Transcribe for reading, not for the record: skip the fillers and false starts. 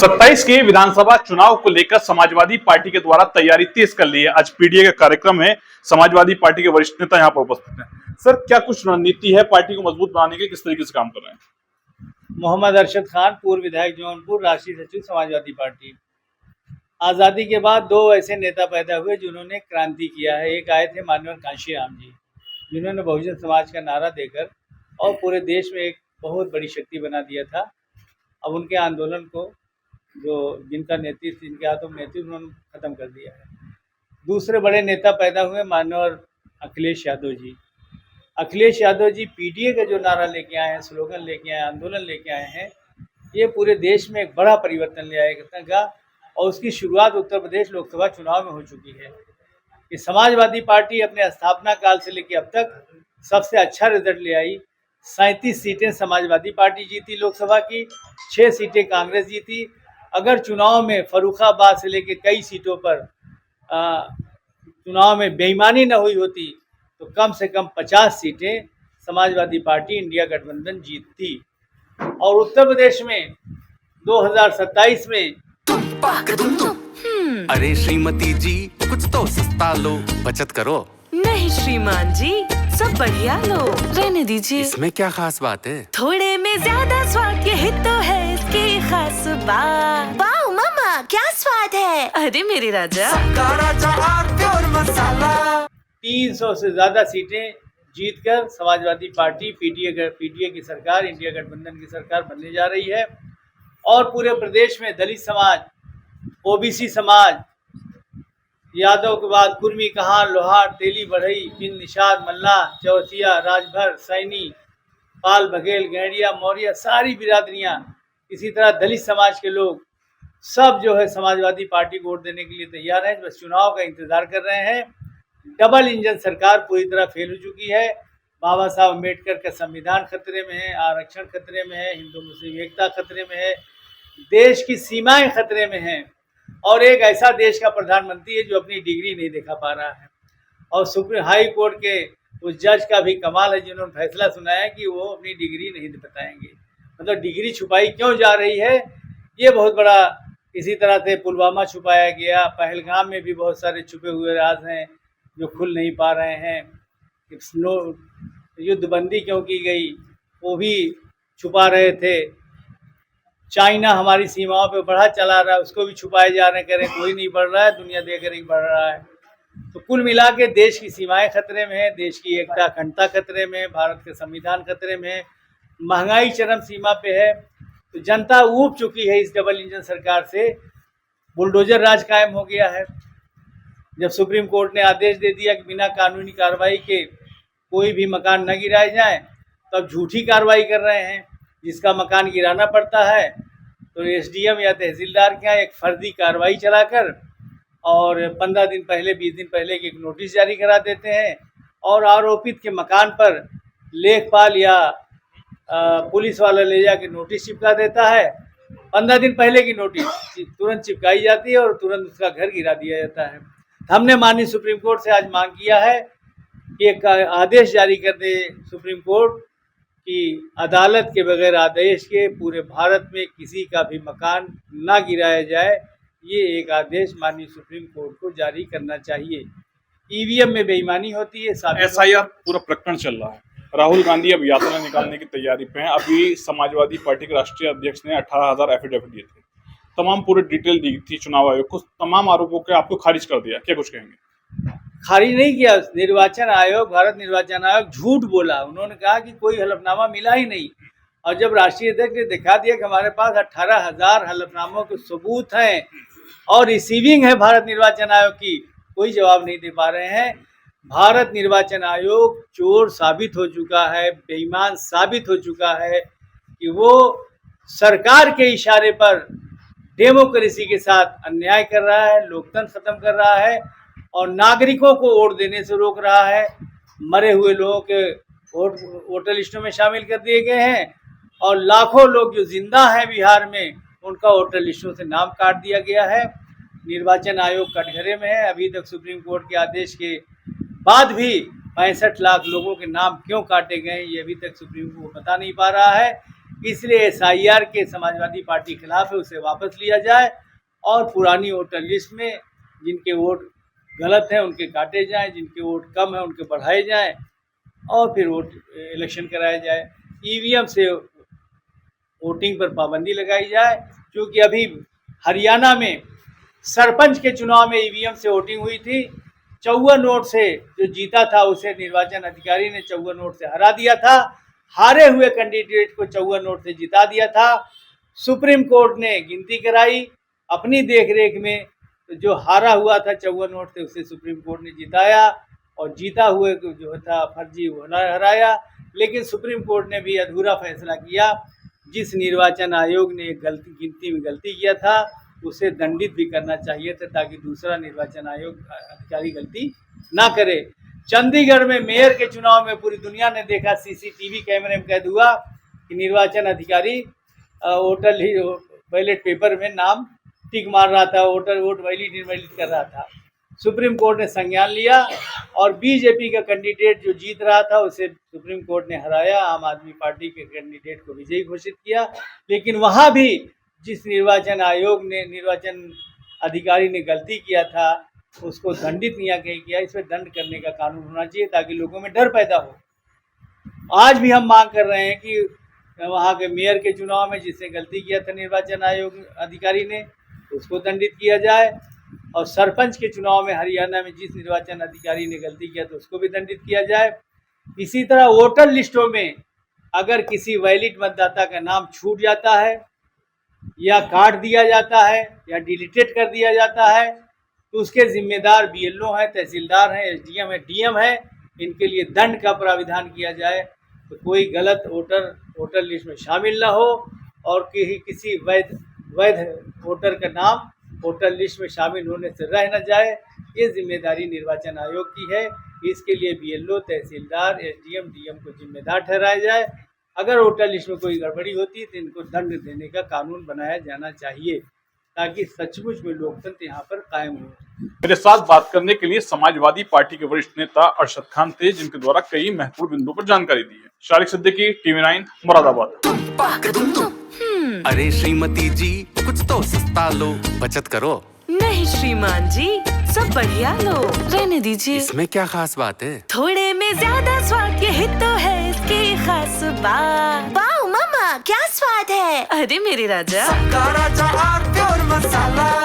27 के विधानसभा चुनाव को लेकर समाजवादी पार्टी के द्वारा तैयारी तेज कर ली है। आज पीडीए का कार्यक्रम है। समाजवादी पार्टी के वरिष्ठ नेता यहाँ पर उपस्थित हैं। सर, क्या कुछ रणनीति है पार्टी को मजबूत बनाने के, किस तरीके से काम कर रहे हैं? मोहम्मद अरशद खान, पूर्व विधायक जौनपुर, राष्ट्रीय सचिव समाजवादी पार्टी। आज़ादी के बाद दो ऐसे नेता पैदा हुए जिन्होंने क्रांति किया है। एक आए थे माननीय कांशीराम जी, जिन्होंने बहुजन समाज का नारा देकर और पूरे देश में एक बहुत बड़ी शक्ति बना दिया था। अब उनके आंदोलन को जिनका नेतृत्व, जिनके हाथों में नेतृत्व, उन्होंने खत्म कर दिया है। दूसरे बड़े नेता पैदा हुए माननीय अखिलेश यादव जी। अखिलेश यादव जी पीडीए का जो नारा लेके आए हैं, स्लोगन लेके आए, आंदोलन लेके आए हैं, ये पूरे देश में एक बड़ा परिवर्तन ले आएगा। और उसकी शुरुआत उत्तर प्रदेश लोकसभा चुनाव में हो चुकी है। कि समाजवादी पार्टी अपने स्थापना काल से लेकर अब तक सबसे अच्छा रिजल्ट ले आई। 37 सीटें समाजवादी पार्टी जीती लोकसभा की, 6 सीटें कांग्रेस जीती। अगर चुनाव में फर्रुखाबाद से लेकर कई सीटों पर चुनाव में बेईमानी न हुई होती तो कम से कम 50 सीटें समाजवादी पार्टी इंडिया गठबंधन जीतती। और उत्तर प्रदेश में 2027 में अरे श्रीमती जी, कुछ तो सस्ता लो, बचत करो। नहीं श्रीमान जी, सब बढ़िया लो, रहने दीजिए। इसमें क्या खास बात है? थोड़े में ज्यादा स्वाद, यही तो है इसकी खास बात। वाह मामा, क्या स्वाद है। अरे मेरे राजा, और मसाला। 300 से ज्यादा सीटें जीतकर समाजवादी पार्टी पीडीए की सरकार, इंडिया गठबंधन की सरकार बनने जा रही है। और पूरे प्रदेश में दलित समाज, ओबीसी समाज, यादव के बाद कुर्मी, कहार, लोहार, तेली, बढ़ई, पिन, निषाद, मल्ला, चौथिया, राजभर, सैनी, पाल, बघेल, गैंडिया, मौर्य, सारी बिरादरियां, इसी तरह दलित समाज के लोग सब जो है समाजवादी पार्टी को वोट देने के लिए तैयार हैं। बस चुनाव का इंतजार कर रहे हैं। डबल इंजन सरकार पूरी तरह फेल हो चुकी है। बाबा साहब अम्बेडकर का संविधान खतरे में है, आरक्षण खतरे में है, हिंदू मुस्लिम एकता खतरे में है, देश की सीमाएं खतरे में हैं। और एक ऐसा देश का प्रधानमंत्री है जो अपनी डिग्री नहीं दिखा पा रहा है। और सुप्रीम हाई कोर्ट के उस जज का भी कमाल है जिन्होंने फैसला सुनाया कि वो अपनी डिग्री नहीं बताएंगे। मतलब डिग्री छुपाई क्यों जा रही है, ये बहुत बड़ा। इसी तरह से पुलवामा छुपाया गया, पहलगाम में भी बहुत सारे छुपे हुए राज हैं जो खुल नहीं पा रहे हैं। युद्धबंदी क्यों की गई, वो भी छुपा रहे थे। चाइना हमारी सीमाओं पे बढ़ा चला रहा है, उसको भी छुपाए जा रहे हैं, कह रहे कोई नहीं बढ़ रहा है, दुनिया देख रही बढ़ रहा है। तो कुल मिला के देश की सीमाएं खतरे में है, देश की एकता अखंडता खतरे में है, भारत के संविधान खतरे में है, महंगाई चरम सीमा पे है। तो जनता ऊब चुकी है इस डबल इंजन सरकार से। बुलडोजर राज कायम हो गया है। जब सुप्रीम कोर्ट ने आदेश दे दिया कि बिना कानूनी कार्रवाई के कोई भी मकान न गिराए जाए, तो अब झूठी कार्रवाई कर रहे हैं। जिसका मकान गिराना पड़ता है तो एसडीएम या तहसीलदार के यहाँ एक फर्जी कार्रवाई चलाकर और 15 दिन पहले, 20 दिन पहले की एक नोटिस जारी करा देते हैं। और आरोपित के मकान पर लेखपाल या पुलिस वाला ले जाके नोटिस चिपका देता है। 15 दिन पहले की नोटिस तुरंत चिपकाई जाती है और तुरंत उसका घर गिरा दिया जाता है। हमने माननीय सुप्रीम कोर्ट से आज मांग किया है कि एक आदेश जारी कर दे सुप्रीम कोर्ट कि अदालत के बगैर आदेश के पूरे भारत में किसी का भी मकान ना गिराया जाए। ये एक आदेश माननीय सुप्रीम कोर्ट को जारी करना चाहिए। ईवीएम में बेईमानी होती है। एसआईआर पूरा प्रकरण चल रहा है। राहुल गांधी अब यात्रा निकालने की तैयारी पे हैं। अभी समाजवादी पार्टी के राष्ट्रीय अध्यक्ष ने 18,000 एफिडेविट दिए थे। तमाम पूरी डिटेल दी थी चुनाव आयोग को, तमाम आरोपों के आपको खारिज कर दिया। क्या कुछ कहेंगे? खारिज नहीं किया। निर्वाचन आयोग, भारत निर्वाचन आयोग झूठ बोला। उन्होंने कहा कि कोई हलफनामा मिला ही नहीं। और जब राष्ट्रीय अध्यक्ष ने दिखा दिया कि हमारे पास 18,000 हलफनामों के सबूत हैं और रिसीविंग है भारत निर्वाचन आयोग की, कोई जवाब नहीं दे पा रहे हैं। भारत निर्वाचन आयोग चोर साबित हो चुका है, बेईमान साबित हो चुका है कि वो सरकार के इशारे पर डेमोक्रेसी के साथ अन्याय कर रहा है, लोकतंत्र खत्म कर रहा है और नागरिकों को वोट देने से रोक रहा है। मरे हुए लोगों के वोटर लिस्टों में शामिल कर दिए गए हैं और लाखों लोग जो जिंदा हैं बिहार में, उनका वोटर लिस्टों से नाम काट दिया गया है। निर्वाचन आयोग कटघरे में है। अभी तक सुप्रीम कोर्ट के आदेश के बाद भी 65 लाख लोगों के नाम क्यों काटे गए, ये अभी तक सुप्रीम कोर्ट बता नहीं पा रहा है। इसलिए SIR के समाजवादी पार्टी खिलाफ है, उसे वापस लिया जाए और पुरानी वोटर लिस्ट में जिनके वोट गलत हैं उनके काटे जाएं, जिनके वोट कम हैं उनके बढ़ाए जाएं और फिर वोट इलेक्शन कराया जाए। EVM से वोटिंग पर पाबंदी लगाई जाए, क्योंकि अभी हरियाणा में सरपंच के चुनाव में EVM से वोटिंग हुई थी। 54 वोट से जो जीता था उसे निर्वाचन अधिकारी ने 54 वोट से हरा दिया था। हारे हुए कैंडिडेट को 54 वोट से जिता दिया था। सुप्रीम कोर्ट ने गिनती कराई अपनी देखरेख में, तो जो हारा हुआ था 54 वोट से उसे सुप्रीम कोर्ट ने जिताया और जीता हुए को जो था फर्जी हराया। लेकिन सुप्रीम कोर्ट ने भी अधूरा फैसला किया। जिस निर्वाचन आयोग ने गिनती में गलती किया था उसे दंडित भी करना चाहिए था, ताकि दूसरा निर्वाचन आयोग अधिकारी गलती ना करे। चंडीगढ़ में मेयर के चुनाव में पूरी दुनिया ने देखा, CCTV कैमरे में कैद हुआ कि निर्वाचन अधिकारी वोटर बैलेट पेपर में नाम टिक मार रहा था, वोटर वोट वैलिड कर रहा था। सुप्रीम कोर्ट ने संज्ञान लिया और बीजेपी का कैंडिडेट जो जीत रहा था उसे सुप्रीम कोर्ट ने हराया। आम आदमी पार्टी के कैंडिडेट को विजयी घोषित किया। लेकिन वहाँ भी जिस निर्वाचन आयोग ने निर्वाचन अधिकारी ने गलती किया था उसको दंडित नहीं किया। इस पर दंड करने का कानून होना चाहिए ताकि लोगों में डर पैदा हो। आज भी हम मांग कर रहे हैं कि वहाँ के मेयर के चुनाव में जिसने गलती किया था निर्वाचन आयोग अधिकारी ने उसको दंडित किया जाए, और सरपंच के चुनाव में हरियाणा में जिस निर्वाचन अधिकारी ने गलती किया तो उसको भी दंडित किया जाए। इसी तरह वोटर लिस्टों में अगर किसी वैलिड मतदाता का नाम छूट जाता है या काट दिया जाता है या डिलीटेड कर दिया जाता है तो उसके जिम्मेदार BLO हैं, तहसीलदार हैं, SDM है, DM है। इनके लिए दंड का प्राविधान किया जाए, तो कोई गलत वोटर लिस्ट में शामिल ना हो और किसी वैध वोटर का नाम वोटर लिस्ट में शामिल होने से रह न जाए। ये जिम्मेदारी निर्वाचन आयोग की है। इसके लिए BLO, तहसीलदार, SDM, DM को जिम्मेदार ठहराया जाए। अगर वोटर लिस्ट में कोई गड़बड़ी होती है तो इनको दंड देने का कानून बनाया जाना चाहिए, ताकि सचमुच में लोकतंत्र यहाँ पर कायम हो। मेरे साथ बात करने के लिए समाजवादी पार्टी के वरिष्ठ नेता अरशद खान थे, जिनके द्वारा कई महत्वपूर्ण बिंदुओं पर जानकारी दी है। शारिक सिद्दीकी, TV9 मुरादाबाद। अरे श्रीमती जी कुछ तो सस्ता लो, बचत करो। नहीं श्रीमान जी, सब बढ़िया लो, रहने दीजिए। इसमें क्या खास बात है? थोड़े में ज्यादा स्वाद, यही तो है इसकी खास बात। वाओ मामा, क्या स्वाद है। अरे मेरे राजा, मसाला